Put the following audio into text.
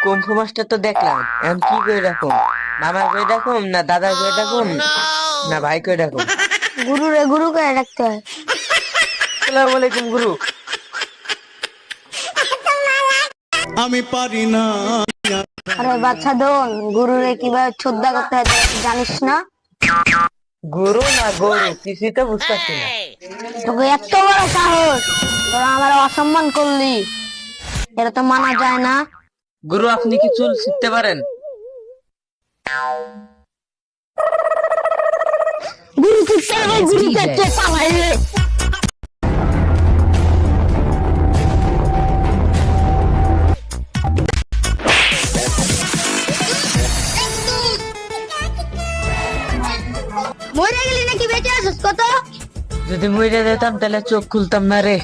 Kung fu master তো দেখলাম, এখন কি করে রাখুন? মামা করে রাখুন না দাদা করে রাখুন না ভাই করে রাখুন? গুরু রে গুরু করে রাখতে হয়। আসসালামু আলাইকুম গুরু। আমি পারি না। আরে বাচ্চা দোন, গুরু রে কিভাবে শ্রদ্ধা করতে হয় তোরা কি জানিস না? গুরু না গরু কিছুই তো বুঝতেছি না। তোকে এত বড় সাহস, তোরা আমার অসম্মান করলি, এটা তো মানা যায় না। গুরু আপনি কি চুল ছিঁড়তে পারেন? গুরু চিৎকার করে গুরু চেঁচে পালাইলে। মরে গেলি নাকি বেঁচে আছিস কত? যদি মরে যেতাম তাহলে চোখ খুলতাম না রে।